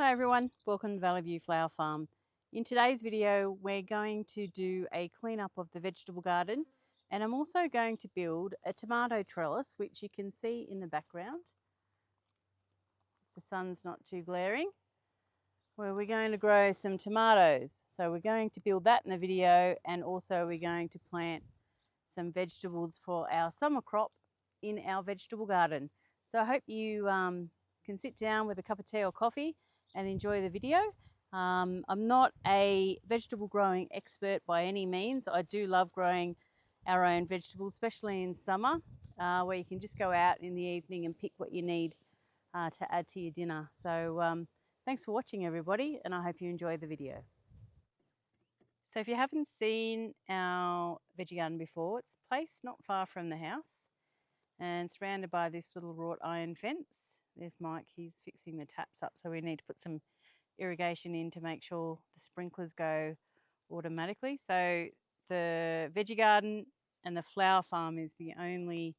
Hi everyone, welcome to Valley View Flower Farm. In today's video we're going to do a cleanup of the vegetable garden, and I'm also going to build a tomato trellis, which you can see in the background. The sun's not too glaring. Where we're going to grow some tomatoes. So we're going to build that in the video, and also we're going to plant some vegetables for our summer crop in our vegetable garden. So I hope you can sit down with a cup of tea or coffee and enjoy the video. I'm not a vegetable growing expert by any means. I do love growing our own vegetables, especially in summer, where you can just go out in the evening and pick what you need to add to your dinner. So thanks for watching everybody, and I hope you enjoy the video. So if you haven't seen our veggie garden before, it's placed not far from the house and surrounded by this little wrought iron fence. There's Mike, he's fixing the taps up, so we need to put some irrigation in to make sure the sprinklers go automatically. So the veggie garden and the flower farm is the only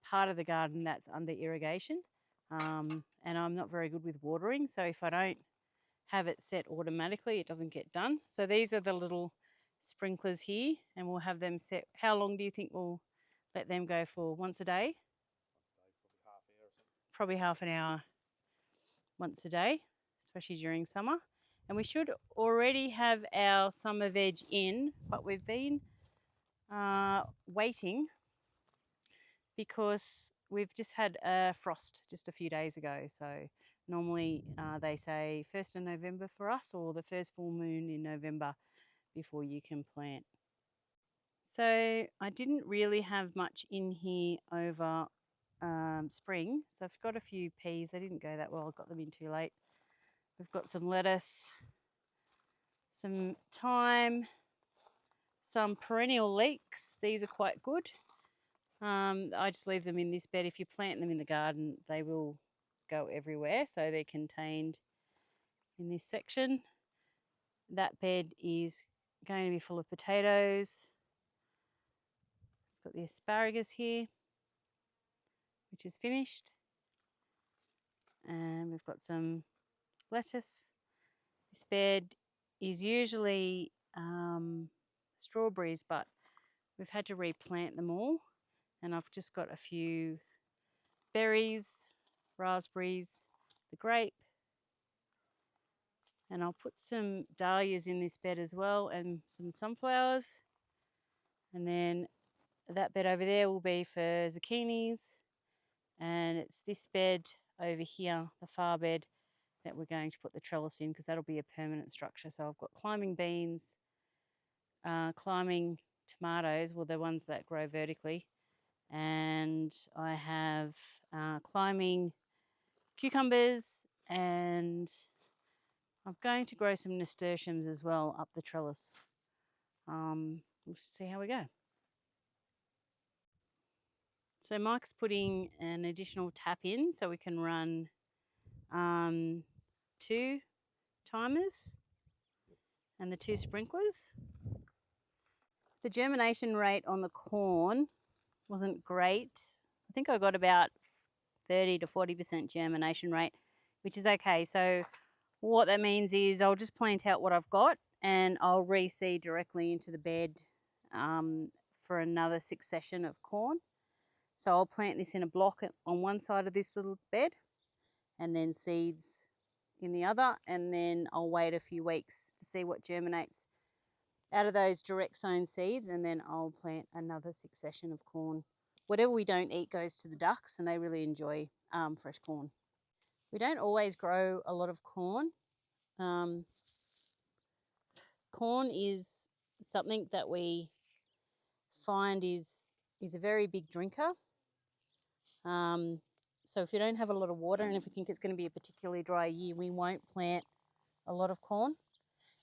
part of the garden that's under irrigation, and I'm not very good with watering, so if I don't have it set automatically, it doesn't get done. So these are the little sprinklers here, and we'll have them set. How long do you think we'll let them go for? Once a day? Probably half an hour once a day, especially during summer. And we should already have our summer veg in, but we've been waiting because we've just had a frost just a few days ago. So normally they say 1st of November for us, or the first full moon in November, before you can plant. So I didn't really have much in here over spring, so I've got a few peas. They didn't go that well, I got them in too late. We've got some lettuce, some thyme, some perennial leeks. These are quite good. I just leave them in this bed. If you plant them in the garden, they will go everywhere, so they're contained in this section. That bed is going to be full of potatoes. Got the asparagus here, which is finished, and we've got some lettuce. This bed is usually strawberries, but we've had to replant them all, and I've just got a few berries, raspberries, the grape, and I'll put some dahlias in this bed as well, and some sunflowers. And then that bed over there will be for zucchinis, and it's this bed over here, the far bed, that we're going to put the trellis in, because that'll be a permanent structure. So I've got climbing beans, climbing tomatoes, well, the ones that grow vertically, and I have climbing cucumbers, and I'm going to grow some nasturtiums as well up the trellis. We'll see how we go. So Mike's putting an additional tap in so we can run 2 timers and the 2 sprinklers. The germination rate on the corn wasn't great. I think I got about 30 to 40% germination rate, which is okay. So what that means is I'll just plant out what I've got, and I'll reseed directly into the bed for another succession of corn. So I'll plant this in a block on one side of this little bed, and then seeds in the other, and then I'll wait a few weeks to see what germinates out of those direct sown seeds, and then I'll plant another succession of corn. Whatever we don't eat goes to the ducks, and they really enjoy fresh corn. We don't always grow a lot of corn. Corn is something that we find is a very big drinker. So if you don't have a lot of water, and if we think it's going to be a particularly dry year, we won't plant a lot of corn.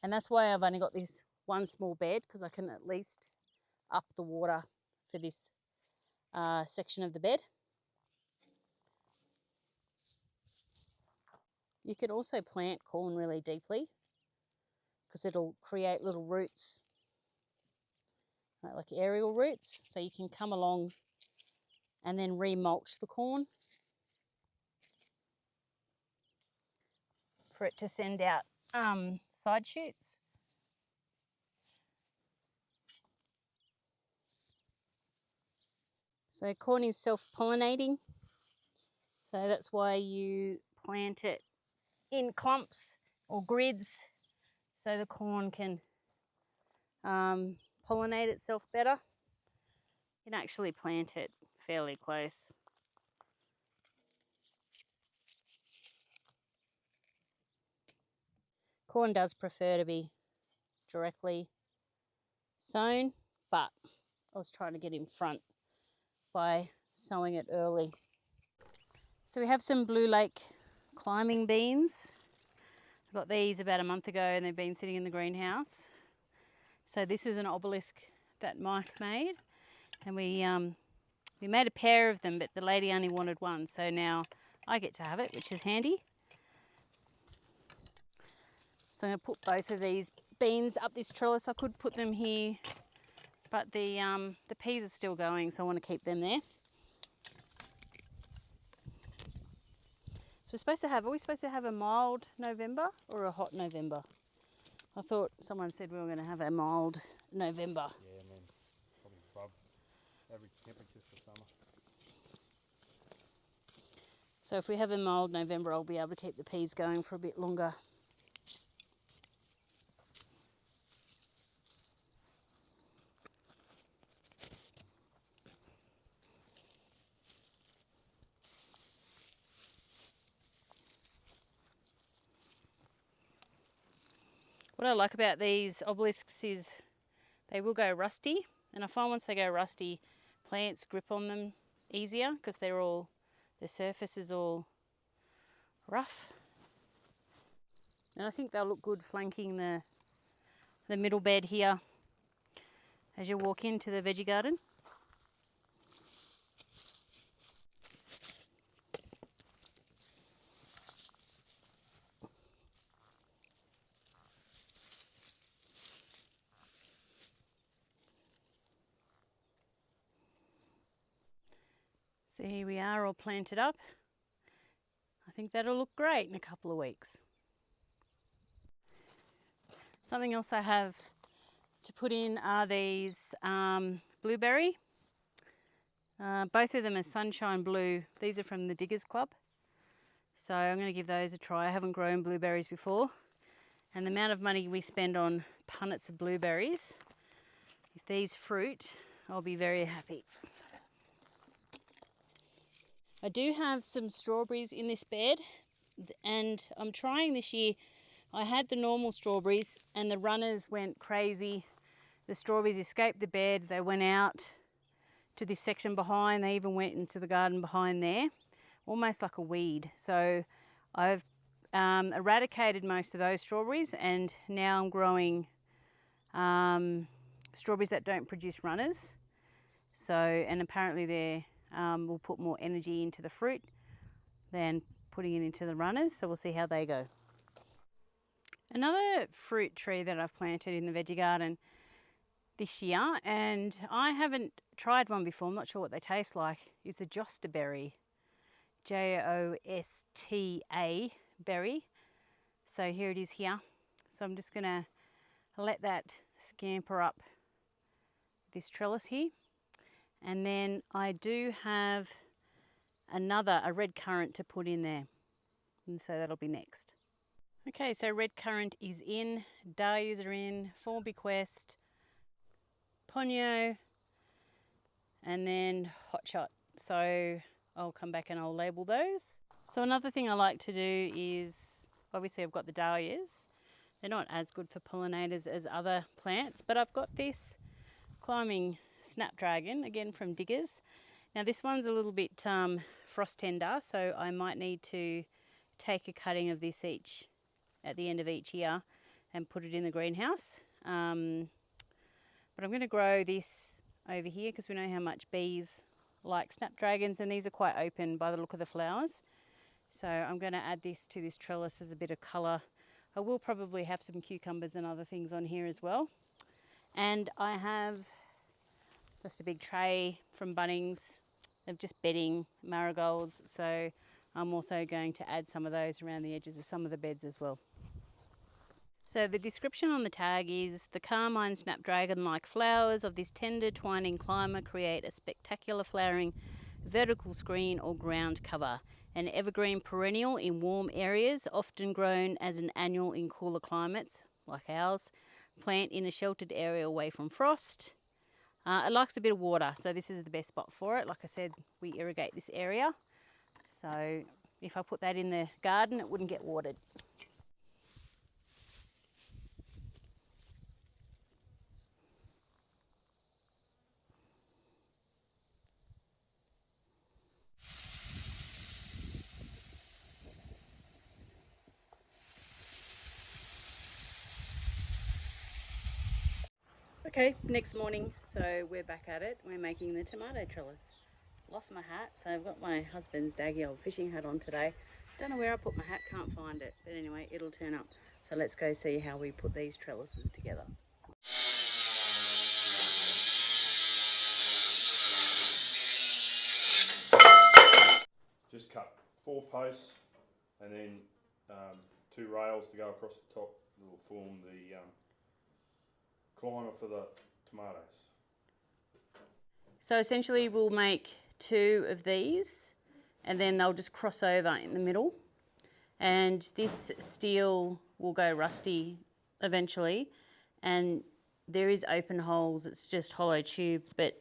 And that's why I've only got this one small bed, because I can at least up the water for this section of the bed. You can also plant corn really deeply, because it'll create little roots, like aerial roots, so you can come along and then remulch the corn. for it to send out side shoots. So corn is self-pollinating, so that's why you plant it in clumps or grids so the corn can pollinate itself better. You can actually plant it fairly close. Corn does prefer to be directly sown, but I was trying to get in front by sowing it early. So we have some Blue Lake climbing beans. I got these about a month ago and they've been sitting in the greenhouse. So this is an obelisk that Mike made, and we made a pair of them, but the lady only wanted one, so now I get to have it, which is handy. So I'm going to put both of these beans up this trellis. I could put them here, but the peas are still going, so I want to keep them there. So are we supposed to have a mild November or a hot November? I thought someone said we were going to have a mild November. Yeah, and then probably above average temperatures for summer. So if we have a mild November, I'll be able to keep the peas going for a bit longer. What I like about these obelisks is they will go rusty, and I find once they go rusty, plants grip on them easier because the surface is all rough. And I think they'll look good flanking the middle bed here as you walk into the veggie garden. So here we are all planted up. I think that'll look great in a couple of weeks. Something else I have to put in are these blueberry. Both of them are sunshine blue. These are from the Diggers Club. So I'm going to give those a try. I haven't grown blueberries before. And the amount of money we spend on punnets of blueberries, if these fruit, I'll be very happy. I do have some strawberries in this bed, and I'm trying this year. I had the normal strawberries and the runners went crazy. The strawberries escaped the bed, they went out to this section behind, they even went into the garden behind there, almost like a weed. So I've eradicated most of those strawberries, and now I'm growing strawberries that don't produce runners. So, and apparently they will put more energy into the fruit than putting it into the runners, so we'll see how they go. Another fruit tree that I've planted in the veggie garden this year, and I haven't tried one before, I'm not sure what they taste like, is a jostaberry. Josta berry. So here it is here. So I'm just going to let that scamper up this trellis here. And then I do have a red currant to put in there. And so that'll be next. Okay, so red currant is in, dahlias are in, Form Bequest, Ponyo, and then hotshot. So I'll come back and I'll label those. So another thing I like to do is, obviously I've got the dahlias. They're not as good for pollinators as other plants, but I've got this climbing snapdragon, again from Diggers. Now this one's a little bit frost tender, so I might need to take a cutting of this at the end of each year and put it in the greenhouse. But I'm going to grow this over here because we know how much bees like snapdragons, and these are quite open by the look of the flowers. So I'm going to add this to this trellis as a bit of colour. I will probably have some cucumbers and other things on here as well. And I have just a big tray from Bunnings of just bedding marigolds. So I'm also going to add some of those around the edges of some of the beds as well. So the description on the tag is, the carmine snapdragon-like flowers of this tender twining climber create a spectacular flowering vertical screen or ground cover. An evergreen perennial in warm areas, often grown as an annual in cooler climates like ours. Plant in a sheltered area away from frost. It likes a bit of water, so this is the best spot for it. Like I said, we irrigate this area, so if I put that in the garden, it wouldn't get watered. Okay, next morning, so we're back at it. We're making the tomato trellis. Lost my hat, so I've got my husband's daggy old fishing hat on today. Don't know where I put my hat, can't find it, but anyway, it'll turn up. So let's go see how we put these trellises together. Just cut 4 posts and then 2 rails to go across the top that will form the climber for the tomatoes. So essentially we'll make 2 of these and then they'll just cross over in the middle, and this steel will go rusty eventually, and there is open holes, it's just hollow tube, but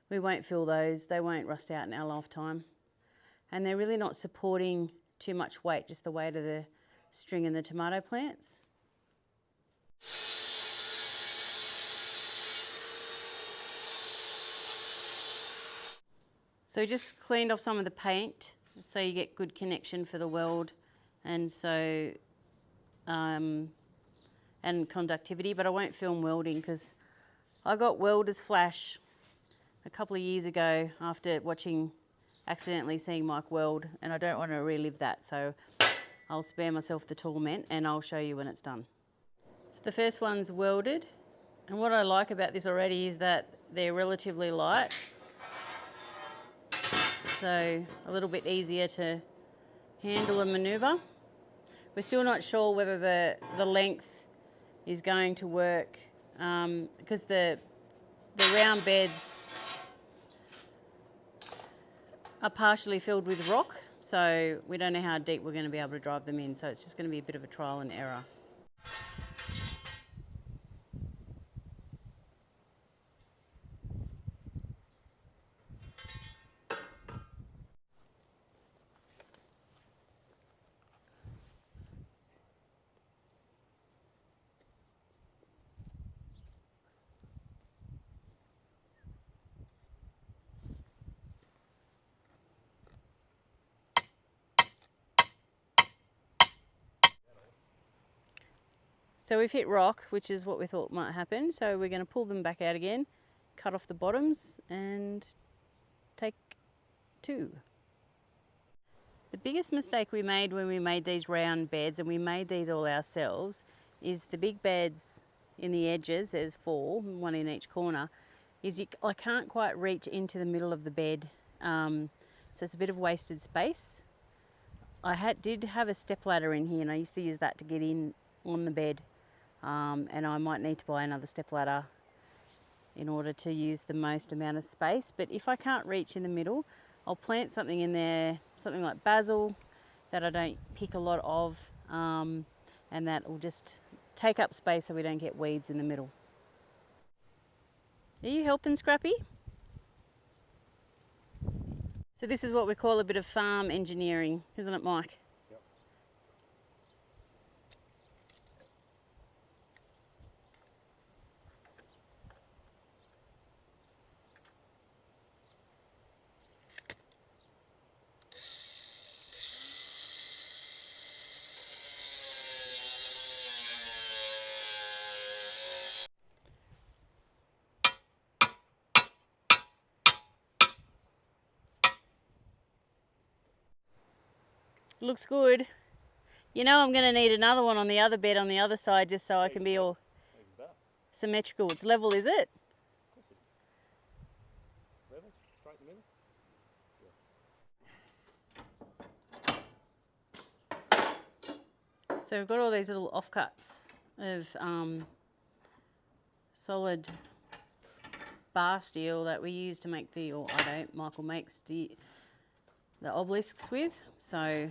we won't fill those, they won't rust out in our lifetime. And they're really not supporting too much weight, just the weight of the string and the tomato plants. So we just cleaned off some of the paint so you get good connection for the weld, and so and conductivity, but I won't film welding because I got welder's flash a couple of years ago after accidentally seeing Mike weld, and I don't want to relive that, so I'll spare myself the torment and I'll show you when it's done. So the first one's welded, and what I like about this already is that they're relatively light, so a little bit easier to handle and manoeuvre. We're still not sure whether the length is going to work because the round beds are partially filled with rock, so we don't know how deep we're going to be able to drive them in, so it's just going to be a bit of a trial and error. So we've hit rock, which is what we thought might happen, so we're going to pull them back out again, cut off the bottoms and take 2. The biggest mistake we made when we made these round beds, and we made these all ourselves, is the big beds in the edges, there's 4, 1 in each corner, I can't quite reach into the middle of the bed, so it's a bit of wasted space. I did have a stepladder in here, and I used to use that to get in on the bed. And I might need to buy another stepladder in order to use the most amount of space. But if I can't reach in the middle, I'll plant something in there, something like basil that I don't pick a lot of, and that will just take up space so we don't get weeds in the middle. Are you helping, Scrappy? So this is what we call a bit of farm engineering, isn't it, Mike? Looks good. You know I'm going to need another one on the other bed on the other side just so I can be all symmetrical. It's level, is it? Of course it is. Level, straight in the middle. Yeah. So we've got all these little offcuts of solid bar steel that we use to make the, or I don't, Michael makes the obelisks with. So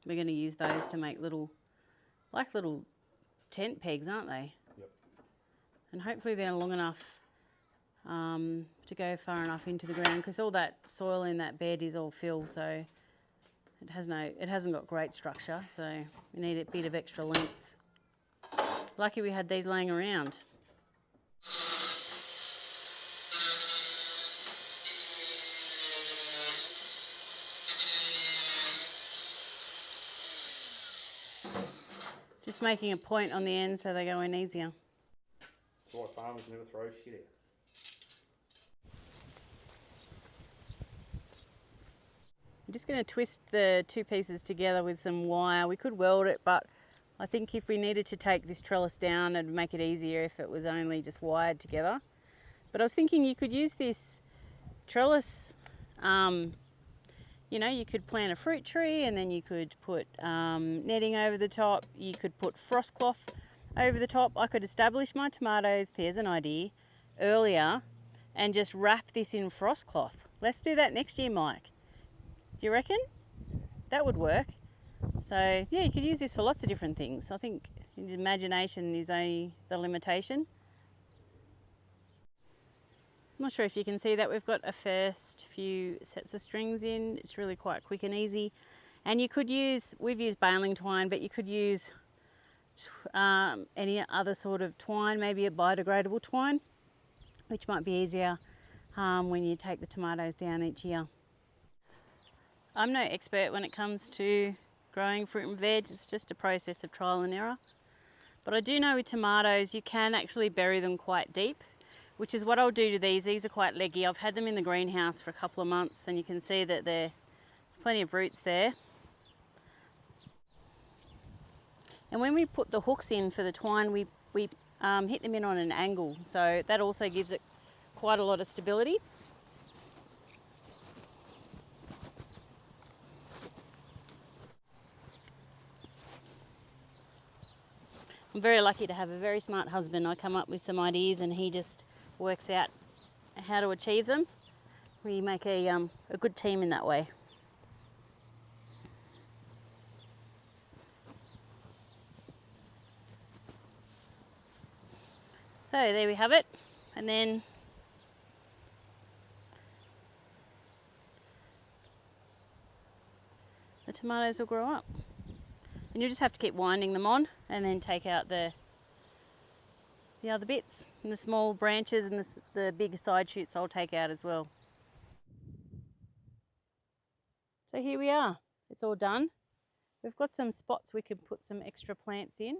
we're going to use those to make little, like little tent pegs, aren't they? Yep. And hopefully they're long enough to go far enough into the ground, because all that soil in that bed is all fill, so it hasn't got great structure, so we need a bit of extra length. Lucky we had these laying around. Just making a point on the end so they go in easier. That's why farmers never throw shit out. I'm just going to twist the two pieces together with some wire. We could weld it, but I think if we needed to take this trellis down, it'd make it easier if it was only just wired together. But I was thinking you could use this trellis, you know, you could plant a fruit tree and then you could put netting over the top. You could put frost cloth over the top. I could establish my tomatoes, there's an idea, earlier, and just wrap this in frost cloth. Let's do that next year, Mike. Do you reckon? That would work. So yeah, you could use this for lots of different things. I think imagination is only the limitation. I'm not sure if you can see that we've got a first few sets of strings in. It's really quite quick and easy. And you could use, we've used baling twine, but you could use any other sort of twine, maybe a biodegradable twine, which might be easier when you take the tomatoes down each year. I'm no expert when it comes to growing fruit and veg. It's just a process of trial and error. But I do know with tomatoes you can actually bury them quite deep, which is what I'll do to these. These are quite leggy. I've had them in the greenhouse for a couple of months and you can see that there's plenty of roots there. And when we put the hooks in for the twine, we hit them in on an angle. So that also gives it quite a lot of stability. I'm very lucky to have a very smart husband. I come up with some ideas and he just works out how to achieve them. We make a good team in that way. So there we have it. And then the tomatoes will grow up. And you just have to keep winding them on and then take out the other bits. And the small branches and the big side shoots I'll take out as well. So here we are. It's all done. We've got some spots we could put some extra plants in.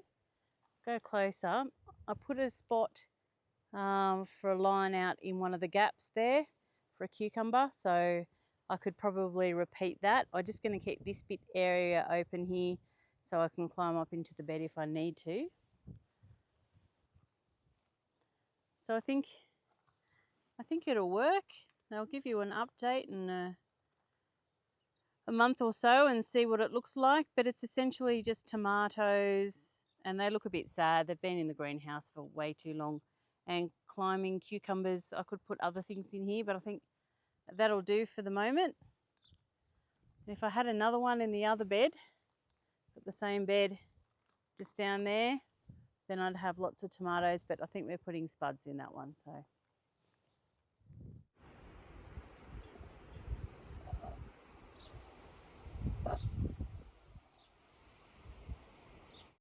Go closer. I put a spot for a line out in one of the gaps there for a cucumber. So I could probably repeat that. I'm just going to keep this bit area open here so I can climb up into the bed if I need to. So I think it'll work. I'll give you an update in a month or so and see what it looks like. But it's essentially just tomatoes, and they look a bit sad. They've been in the greenhouse for way too long. And climbing cucumbers. I could put other things in here, but I think that'll do for the moment. And if I had another one in the other bed, put the same bed just down there, then I'd have lots of tomatoes, but I think we're putting spuds in that one, so